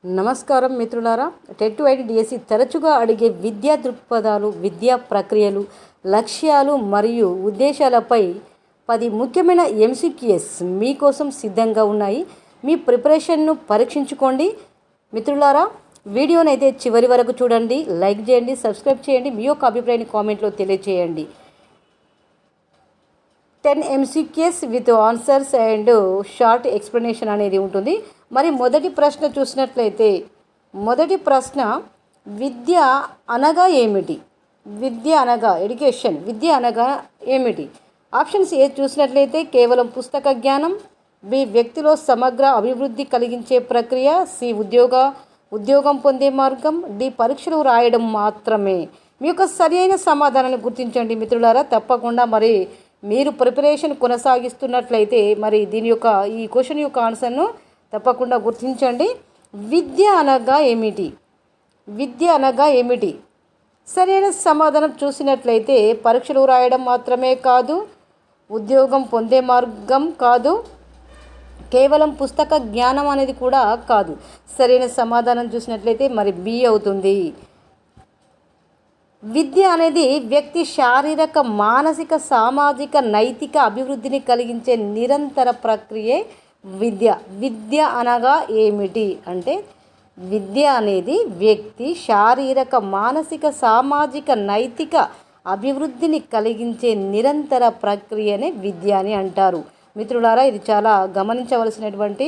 నమస్కారం మిత్రులారా. TET ID DSC తరచుగా అడిగే విద్యా దృక్పథాలు, విద్యా ప్రక్రియలు, లక్ష్యాలు మరియు ఉద్దేశాలపై 10 ముఖ్యమైన ఎంసీక్యూఎస్ మీకోసం సిద్ధంగా ఉన్నాయి. మీ ప్రిపరేషన్ను పరీక్షించుకోండి. మిత్రులారా, వీడియోనైతే చివరి వరకు చూడండి, లైక్ చేయండి, సబ్స్క్రైబ్ చేయండి, మీ యొక్క అభిప్రాయాన్ని కామెంట్లో తెలియజేయండి. 10 MCQs with answers and short explanation అనేది ఉంటుంది. మరి మొదటి ప్రశ్న చూసినట్లయితే, మొదటి ప్రశ్న, విద్య అనగా ఏమిటి? విద్య అనగా ఎడ్యుకేషన్, విద్య అనగా ఏమిటి? ఆప్షన్స్ ఏ చూసినట్లయితే కేవలం పుస్తక జ్ఞానం, బి వ్యక్తిలో సమగ్ర అభివృద్ధి కలిగించే ప్రక్రియ, సి ఉద్యోగం పొందే మార్గం, డి పరీక్షలు రాయడం మాత్రమే. మీ యొక్క సరైన సమాధానాన్ని గుర్తించండి మిత్రులారా. తప్పకుండా మరి మీరు ప్రిపరేషన్ కొనసాగిస్తున్నట్లయితే మరి ఈ క్వశ్చన్ యొక్క ఆన్సర్ను తప్పకుండా గుర్తించండి. విద్య అనగా ఏమిటి? విద్య అనగా ఏమిటి? సరైన సమాధానం చూసినట్లయితే పరీక్షలు రాయడం మాత్రమే కాదు, ఉద్యోగం పొందే మార్గం కాదు, కేవలం పుస్తక జ్ఞానం అనేది కూడా కాదు. సరైన సమాధానం చూసినట్లయితే మరి బి అవుతుంది. విద్య అనేది వ్యక్తి శారీరక, మానసిక, సామాజిక, నైతిక అభివృద్ధిని కలిగించే నిరంతర ప్రక్రియే విద్య. విద్య అనగా ఏమిటి అంటే, విద్య అనేది వ్యక్తి శారీరక, మానసిక, సామాజిక, నైతిక అభివృద్ధిని కలిగించే నిరంతర ప్రక్రియనే విద్య అని అంటారు. మిత్రులారా, ఇది చాలా గమనించవలసినటువంటి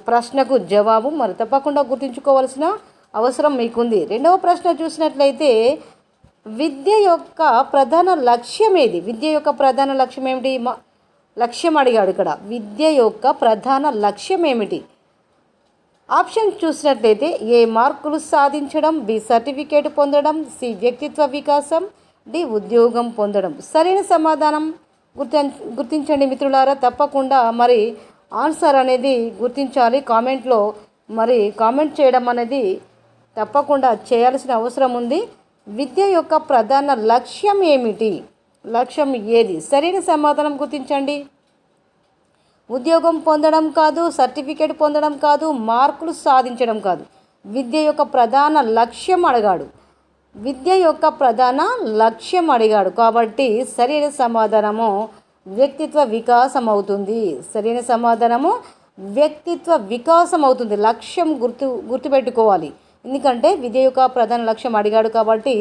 ప్రశ్నకు జవాబు. మరి తప్పకుండా గుర్తుంచుకోవాల్సిన అవసరం మీకుంది. రెండవ ప్రశ్న చూసినట్లయితే, విద్య యొక్క ప్రధాన లక్ష్యం ఏది? విద్య యొక్క ప్రధాన లక్ష్యం ఏమిటి? లక్ష్యం అడిగాడు ఇక్కడ. విద్య యొక్క ప్రధాన లక్ష్యం ఏమిటి? ఆప్షన్ చూసినట్లయితే ఏ మార్కులు సాధించడం, బి సర్టిఫికేట్ పొందడం, సి వ్యక్తిత్వ వికాసం, డి ఉద్యోగం పొందడం. సరైన సమాధానం గుర్తించండి మిత్రులారా. తప్పకుండా మరి ఆన్సర్ అనేది గుర్తించాలి. కామెంట్లో మరి కామెంట్ చేయడం అనేది తప్పకుండా చేయాల్సిన అవసరం ఉంది. విద్య యొక్క ప్రధాన లక్ష్యం ఏమిటి? లక్ష్యం ఏది? సరైన సమాధానం గుర్తించండి. ఉద్యోగం పొందడం కాదు, సర్టిఫికేట్ పొందడం కాదు, మార్కులు సాధించడం కాదు. విద్య యొక్క ప్రధాన లక్ష్యం అడిగాడు. విద్య యొక్క ప్రధాన లక్ష్యం అడిగాడు కాబట్టి సరైన సమాధానము వ్యక్తిత్వ వికాసం అవుతుంది. సరైన సమాధానము వ్యక్తిత్వ వికాసం అవుతుంది. లక్ష్యం గుర్తుపెట్టుకోవాలి. ఎందుకంటే విద్య యొక్క ప్రధాన లక్ష్యం అడిగాడు కాబట్టి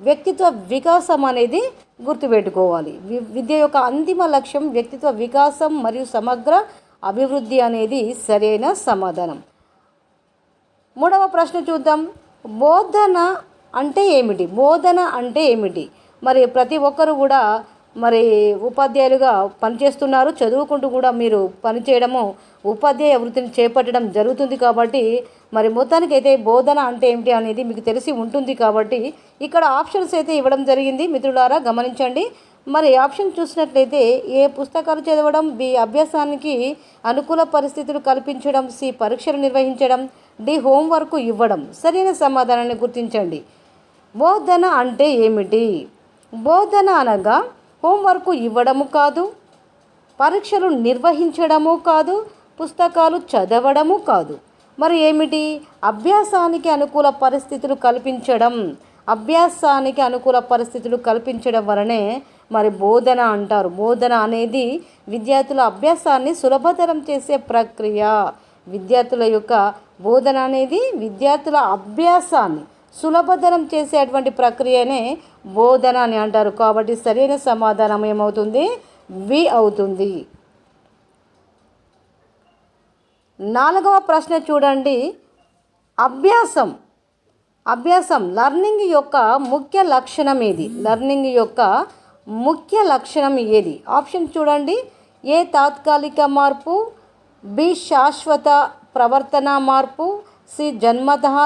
వ్యక్తిత్వ వికాసం అనేది గుర్తుపెట్టుకోవాలి. విద్య యొక్క అంతిమ లక్ష్యం వ్యక్తిత్వ వికాసం మరియు సమగ్ర అభివృద్ధి అనేది సరైన సమాధానం. మూడవ ప్రశ్న చూద్దాం. బోధన అంటే ఏమిటి? బోధన అంటే ఏమిటి? మరి ప్రతి ఒక్కరు కూడా మరి ఉపాధ్యాయులుగా పనిచేస్తున్నారు, చదువుకుంటూ కూడా మీరు పనిచేయడము, ఉపాధ్యాయ వృత్తిని చేపట్టడం జరుగుతుంది. కాబట్టి మరి మొత్తానికి అయితే బోధన అంటే ఏమిటి అనేది మీకు తెలిసి ఉంటుంది. కాబట్టి ఇక్కడ ఆప్షన్స్ అయితే ఇవ్వడం జరిగింది మిత్రులారా, గమనించండి. మరి ఆప్షన్ చూసినట్లయితే ఏ పుస్తకాలు చదవడం, బి అభ్యాసానికి అనుకూల పరిస్థితులు కల్పించడం, సి పరీక్షలు నిర్వహించడం, డి హోంవర్క్ ఇవ్వడం. సరైన సమాధానాన్ని గుర్తించండి. బోధన అంటే ఏమిటి? బోధన అనగా హోంవర్క్ ఇవ్వడము కాదు, పరీక్షలు నిర్వహించడము కాదు, పుస్తకాలు చదవడము కాదు. మరి ఏమిటి? అభ్యాసానికి అనుకూల పరిస్థితులు కల్పించడం. అభ్యాసానికి అనుకూల పరిస్థితులు కల్పించడం వలనే మరి బోధన అంటారు. బోధన అనేది విద్యార్థుల అభ్యాసాన్ని సులభతరం చేసే ప్రక్రియ. విద్యార్థుల యొక్క బోధన అనేది విద్యార్థుల అభ్యాసాన్ని సులభతరం చేసేటువంటి ప్రక్రియనే బోధన అని అంటారు. కాబట్టి సరైన సమాధానం ఏమవుతుంది? బి అవుతుంది. నాలుగవ ప్రశ్న చూడండి. అభ్యాసం లర్నింగ్ యొక్క ముఖ్య లక్షణం ఏది? లర్నింగ్ యొక్క ముఖ్య లక్షణం ఏది? ఆప్షన్ చూడండి. ఏ తాత్కాలిక మార్పు, బి శాశ్వత ప్రవర్తన మార్పు, సి జన్మతః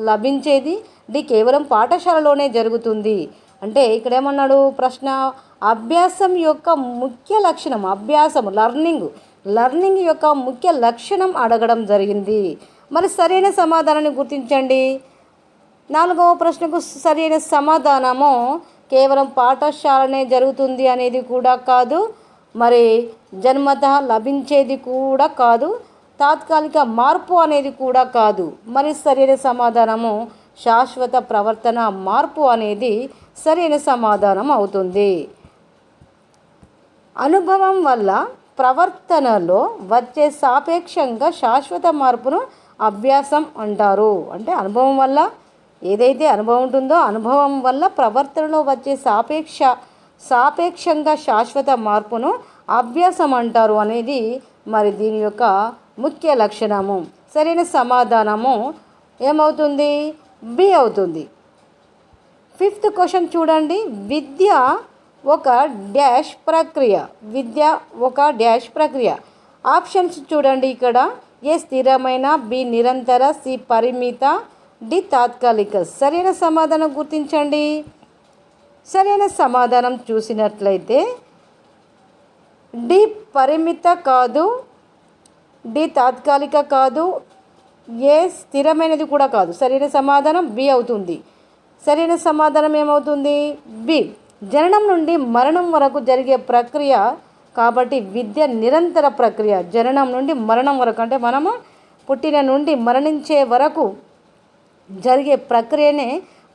లభించేది, డి కేవలం పాఠశాలలోనే జరుగుతుంది. అంటే ఇక్కడ ఏమన్నాడు ప్రశ్న? అభ్యాసం యొక్క ముఖ్య లక్షణం, లర్నింగ్ యొక్క ముఖ్య లక్షణం అడగడం జరిగింది. మరి సరైన సమాధానాన్ని గుర్తించండి. నాలుగవ ప్రశ్నకు సరైన సమాధానము కేవలం పాఠశాలనే జరుగుతుంది అనేది కూడా కాదు, మరి జన్మతః లభించేది కూడా కాదు, తాత్కాలిక మార్పు అనేది కూడా కాదు. మరి సరైన సమాధానము శాశ్వత ప్రవర్తన మార్పు అనేది సరైన సమాధానం అవుతుంది. అనుభవం వల్ల ప్రవర్తనలో వచ్చే సాపేక్షంగా శాశ్వత మార్పును అభ్యాసం అంటారు. అంటే అనుభవం వల్ల ఏదైతే అనుభవం ఉంటుందో అనుభవం వల్ల ప్రవర్తనలో వచ్చే సాపేక్షంగా శాశ్వత మార్పును అభ్యాసం అంటారు అనేది మరి దీని యొక్క ముఖ్య లక్షణము. సరైన సమాధానము ఏమవుతుంది? బి అవుతుంది. 5th క్వశ్చన్ చూడండి. విద్య ఒక డాష్ ప్రక్రియ. విద్య ఒక డాష్ ప్రక్రియ. ఆప్షన్స్ చూడండి. ఇక్కడ ఏ స్థిరమైన, బి నిరంతర, సి పరిమిత, డి తాత్కాలిక. సరైన సమాధానం గుర్తించండి. సరైన సమాధానం చూసినట్లయితే డి పరిమిత కాదు, డి తాత్కాలిక కాదు, ఏ స్థిరమైనది కూడా కాదు. సరైన సమాధానం బి అవుతుంది. సరైన సమాధానం ఏమవుతుంది? బి. జననం నుండి మరణం వరకు జరిగే ప్రక్రియ కాబట్టి విద్య నిరంతర ప్రక్రియ. జననం నుండి మరణం వరకు అంటే మనము పుట్టిన నుండి మరణించే వరకు జరిగే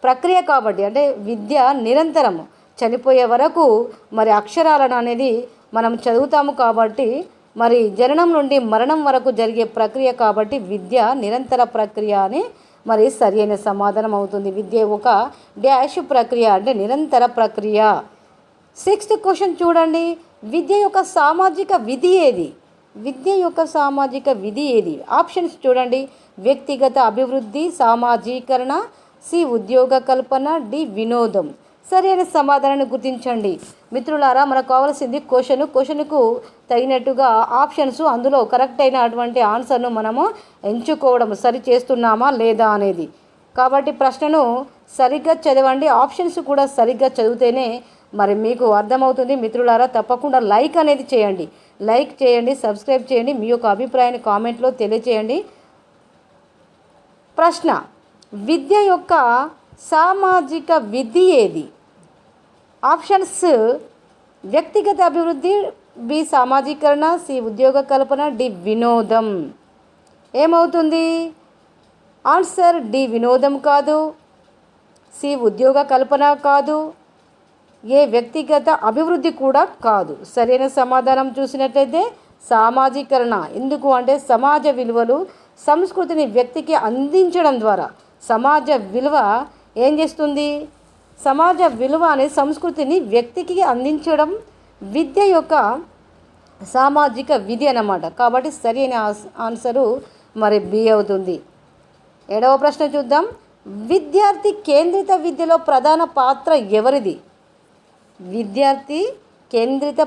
ప్రక్రియ కాబట్టి అంటే విద్య నిరంతరము. చనిపోయే వరకు మరి అక్షరాలను అనేది మనం చదువుతాము కాబట్టి మరి జననం నుండి మరణం వరకు జరిగే ప్రక్రియ కాబట్టి విద్య నిరంతర ప్రక్రియ అని మరి సరైన సమాధానం అవుతుంది. విద్య ఒక డాష్ ప్రక్రియ అంటే నిరంతర ప్రక్రియ. 6th క్వశ్చన్ చూడండి. విద్య యొక్క సామాజిక విధి ఏది? విద్య యొక్క సామాజిక విధి ఏది? ఆప్షన్స్ చూడండి. వ్యక్తిగత అభివృద్ధి, సామాజీకరణ, సి ఉద్యోగ కల్పన, డి వినోదం. సరైన సమాధానాన్ని గుర్తించండి. మిత్రులారా, మనకు కావాల్సింది క్వశ్చన్కు తగినట్టుగా ఆప్షన్స్, అందులో కరెక్ట్ అయినటువంటి ఆన్సర్ను మనము ఎంచుకోవడం, సరి చేస్తున్నామా లేదా అనేది. కాబట్టి ప్రశ్నను సరిగ్గా చదవండి. ఆప్షన్స్ కూడా సరిగ్గా చదివితేనే మరి మీకు అర్థమవుతుంది. మిత్రులారా, తప్పకుండా లైక్ అనేది చేయండి. లైక్ చేయండి, సబ్స్క్రైబ్ చేయండి. మీ యొక్క అభిప్రాయాన్ని కామెంట్లో తెలియచేయండి. ప్రశ్న: విద్య యొక్క సామాజిక విధి ఏది? ఆప్షన్స్: వ్యక్తిగత అభివృద్ధి, బి సామాజీకరణ, సి ఉద్యోగ కల్పన, డి వినోదం. ఏమవుతుంది? ఆన్సర్ డి వినోదం కాదు, సి ఉద్యోగ కల్పన కాదు, ఏ వ్యక్తిగత అభివృద్ధి కూడా కాదు. సరైన సమాధానం చూసినట్లయితే సామాజీకరణ. ఎందుకు అంటే సమాజ విలువలు, సంస్కృతిని వ్యక్తికి అందించడం ద్వారా సమాజ విలువ ఏం చేస్తుంది? సమాజ విలువ అనే సంస్కృతిని వ్యక్తికి అందించడం విద్య యొక్క సామాజిక విధి అన్నమాట. కాబట్టి సరైన ఆన్సరు మరి బి అవుతుంది. 7వ ప్రశ్న చూద్దాం. విద్యార్థి కేంద్రిత విద్యలో ప్రధాన పాత్ర ఎవరిది? విద్యార్థి కేంద్రిత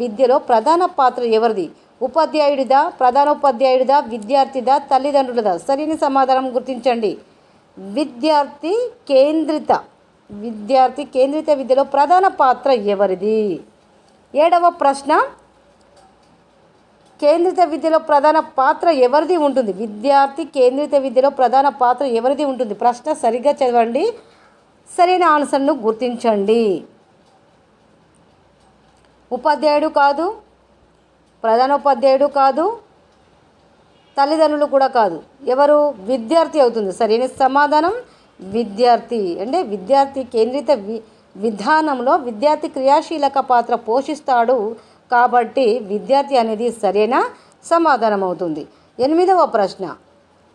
విద్యలో ప్రధాన పాత్ర ఎవరిది? ఉపాధ్యాయుడిదా, ప్రధానోపాధ్యాయుడిదా, విద్యార్థిదా, తల్లిదండ్రులదా? సరైన సమాధానం గుర్తించండి. విద్యార్థి కేంద్రిత విద్యలో ప్రధాన పాత్ర ఎవరిది? 7వ ప్రశ్న. కేంద్రిత విద్యలో ప్రధాన పాత్ర ఎవరిది ఉంటుంది? విద్యార్థి కేంద్రిత విద్యలో ప్రధాన పాత్ర ఎవరిది ఉంటుంది? ప్రశ్న సరిగ్గా చదవండి, సరైన ఆన్సర్ను గుర్తించండి. ఉపాధ్యాయుడు కాదు, ప్రధానోపాధ్యాయుడు కాదు, తల్లిదండ్రులు కూడా కాదు. ఎవరు? విద్యార్థి అవుతుంది. సరైన సమాధానం విద్యార్థి. అంటే విద్యార్థి కేంద్రిత విధానంలో విద్యార్థి క్రియాశీలక పాత్ర పోషిస్తాడు కాబట్టి విద్యార్థి అనేది సరైన సమాధానం అవుతుంది. 8వ ప్రశ్న.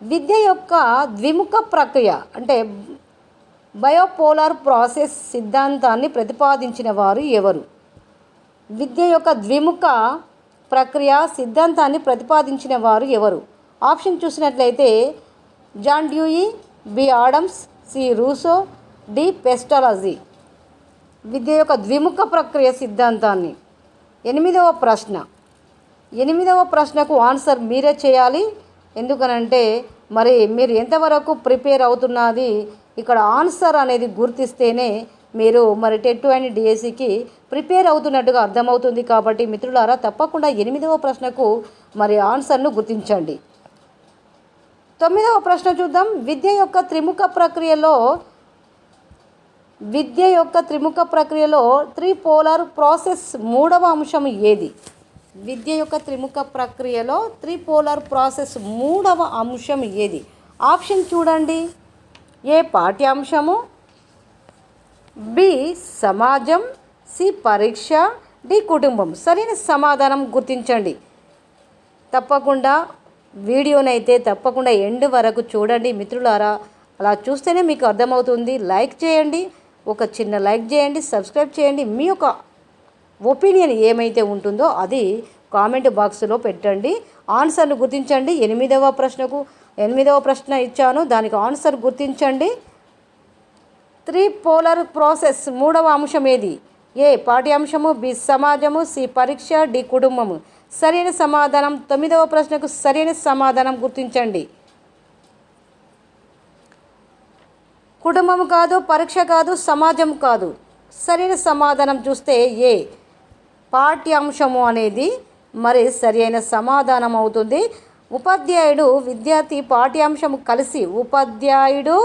విద్య యొక్క ద్విముఖ ప్రక్రియ అంటే బయోపోలార్ ప్రాసెస్ సిద్ధాంతాన్ని ప్రతిపాదించిన వారు ఎవరు? విద్య యొక్క ద్విముఖ ప్రక్రియ సిద్ధాంతాన్ని ప్రతిపాదించిన వారు ఎవరు? ఆప్షన్ చూసినట్లయితే John Dewey, B Adams, C Rousseau, D Pestalozzi. విద్య యొక్క ద్విముఖ ప్రక్రియ సిద్ధాంతాన్ని. 8వ ప్రశ్న. 8వ ప్రశ్నకు ఆన్సర్ మీరే చేయాలి. ఎందుకనంటే మరి మీరు ఎంతవరకు ప్రిపేర్ అవుతున్నది ఇక్కడ ఆన్సర్ అనేది గుర్తిస్తేనే మీరు మరి టెట్ అండ్ డిఎస్సికి ప్రిపేర్ అవుతున్నట్టుగా అర్థమవుతుంది. కాబట్టి మిత్రులారా, తప్పకుండా 8వ ప్రశ్నకు మరి ఆన్సర్ను గుర్తించండి. 9వ ప్రశ్న చూద్దాం. విద్య యొక్క త్రిముఖ ప్రక్రియలో 3 పోలార్ ప్రాసెస్ 3వ అంశం ఏది? విద్య యొక్క త్రిముఖ ప్రక్రియలో త్రిపోలర్ ప్రాసెస్ మూడవ అంశం ఏది? ఆప్షన్ చూడండి. ఏ పాఠ్యాంశము, బి సమాజం, సి పరీక్ష, డి కుటుంబం. సరైన సమాధానం గుర్తించండి. తప్పకుండా వీడియోనైతే తప్పకుండా ఎండ్ వరకు చూడండి మిత్రులారా. అలా చూస్తేనే మీకు అర్థమవుతుంది. లైక్ చేయండి, ఒక చిన్న లైక్ చేయండి, సబ్స్క్రైబ్ చేయండి. మీ యొక్క ఒపీనియన్ ఏమైతే ఉంటుందో అది కామెంట్ బాక్స్లో పెట్టండి. ఆన్సర్ను గుర్తించండి. ఎనిమిదవ ప్రశ్న ఇచ్చాను, దానికి ఆన్సర్ గుర్తించండి. త్రిపోలర్ ప్రాసెస్ మూడవ అంశం ఏది? ఏ పాఠ్యాంశము, బి సమాజము, సి పరీక్ష, డి కుటుంబము. సరైన సమాధానం 9వ ప్రశ్నకు సరైన సమాధానం గుర్తించండి. కుటుంబం కాదు, పరీక్ష కాదు, సమాజం కాదు. సరైన సమాధానం చూస్తే ఏ పాఠ్యాంశము అనేది మరి సరైన సమాధానం అవుతుంది. ఉపాధ్యాయుడు విద్యార్థి పాఠ్యాంశము కలిసి, ఉపాధ్యాయుడు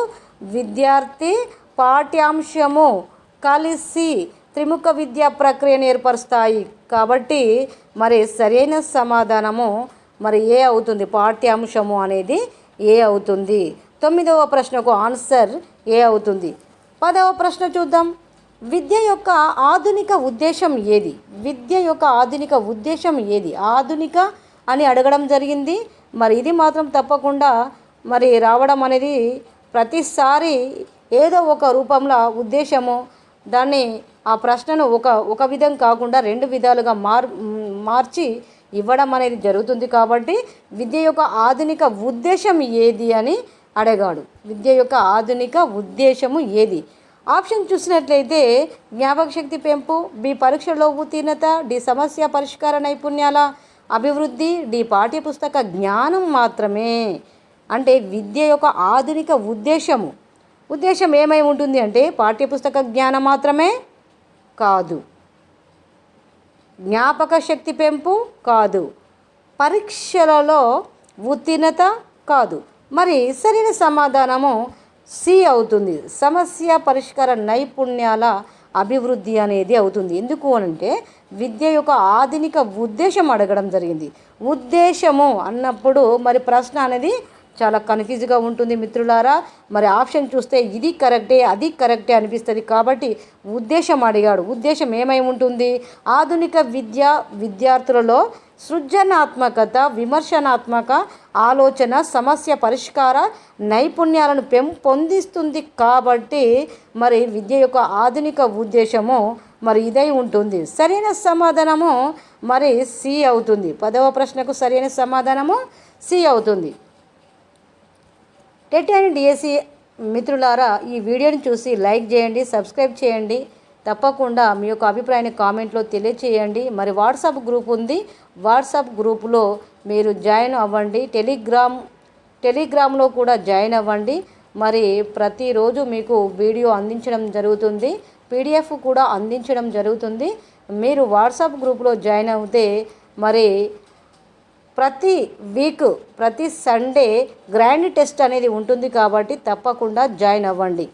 విద్యార్థి పాఠ్యాంశము కలిసి త్రిముఖ విద్యా ప్రక్రియను ఏర్పరుస్తాయి. కాబట్టి మరి సరైన సమాధానము మరి ఏ అవుతుంది? పాఠ్యాంశము అనేది ఏ అవుతుంది. 9వ ప్రశ్నకు ఆన్సర్ ఏ అవుతుంది. 10వ ప్రశ్న చూద్దాం. విద్య యొక్క ఆధునిక ఉద్దేశం ఏది? విద్య యొక్క ఆధునిక ఉద్దేశం ఏది? ఆధునిక అని అడగడం జరిగింది. మరి ఇది మాత్రం తప్పకుండా మరి రావడం అనేది ప్రతిసారి ఏదో ఒక రూపంలో ఉద్దేశము దాన్ని ఆ ప్రశ్నను ఒక విధం కాకుండా రెండు విధాలుగా మార్చి ఇవ్వడం అనేది జరుగుతుంది. కాబట్టి విద్య యొక్క ఆధునిక ఉద్దేశం ఏది అని అడిగాడు. విద్య యొక్క ఆధునిక ఉద్దేశము ఏది? ఆప్షన్ చూసినట్లయితే జ్ఞాపక శక్తి పెంపు, బి పరీక్షలో ఉత్తీర్ణత, డి సమస్య పరిష్కార నైపుణ్యాల అభివృద్ధి, డి పాఠ్యపుస్తక జ్ఞానం మాత్రమే. అంటే విద్య యొక్క ఆధునిక ఉద్దేశం ఏమై ఉంటుంది అంటే పాఠ్యపుస్తక జ్ఞానం మాత్రమే కాదు, జ్ఞాపక శక్తి పెంపు కాదు, పరీక్షలలో ఉత్తీర్ణత కాదు. మరి సరైన సమాధానము సి అవుతుంది. సమస్య పరిష్కార నైపుణ్యాల అభివృద్ధి అనేది అవుతుంది. ఎందుకు అనంటే విద్య యొక్క ఆధునిక ఉద్దేశం అడగడం జరిగింది. ఉద్దేశము అన్నప్పుడు మరి ప్రశ్న అనేది చాలా కన్ఫ్యూజ్గా ఉంటుంది మిత్రులారా. మరి ఆప్షన్ చూస్తే ఇది కరెక్టే అది కరెక్టే అనిపిస్తుంది. కాబట్టి ఉద్దేశం అడిగాడు. ఉద్దేశం ఏమై ఉంటుంది? ఆధునిక విద్యార్థులలో సృజనాత్మకత, విమర్శనాత్మక ఆలోచన, సమస్య పరిష్కార నైపుణ్యాలను పెంపొందిస్తుంది. కాబట్టి మరి విద్య యొక్క ఆధునిక ఉద్దేశము మరి ఇదై ఉంటుంది. సరైన సమాధానము మరి సి అవుతుంది. 10వ ప్రశ్నకు సరైన సమాధానము సి అవుతుంది. టెట్ అండ్ డిఎస్సి మిత్రులారా, ఈ వీడియోని చూసి లైక్ చేయండి, సబ్స్క్రైబ్ చేయండి. తప్పకుండా మీ యొక్క అభిప్రాయాన్ని కామెంట్లో తెలియచేయండి. మరి వాట్సాప్ గ్రూప్ ఉంది, వాట్సాప్ గ్రూపులో మీరు జాయిన్ అవ్వండి. టెలిగ్రామ్లో కూడా జాయిన్ అవ్వండి. మరి ప్రతిరోజు మీకు వీడియో అందించడం జరుగుతుంది, పీడిఎఫ్ కూడా అందించడం జరుగుతుంది. మీరు వాట్సాప్ గ్రూప్లో జాయిన్ అవుతే మరి ప్రతి వీక్ ప్రతి సండే గ్రాండ్ టెస్ట్ అనేది ఉంటుంది. కాబట్టి తప్పకుండా జాయిన్ అవ్వండి.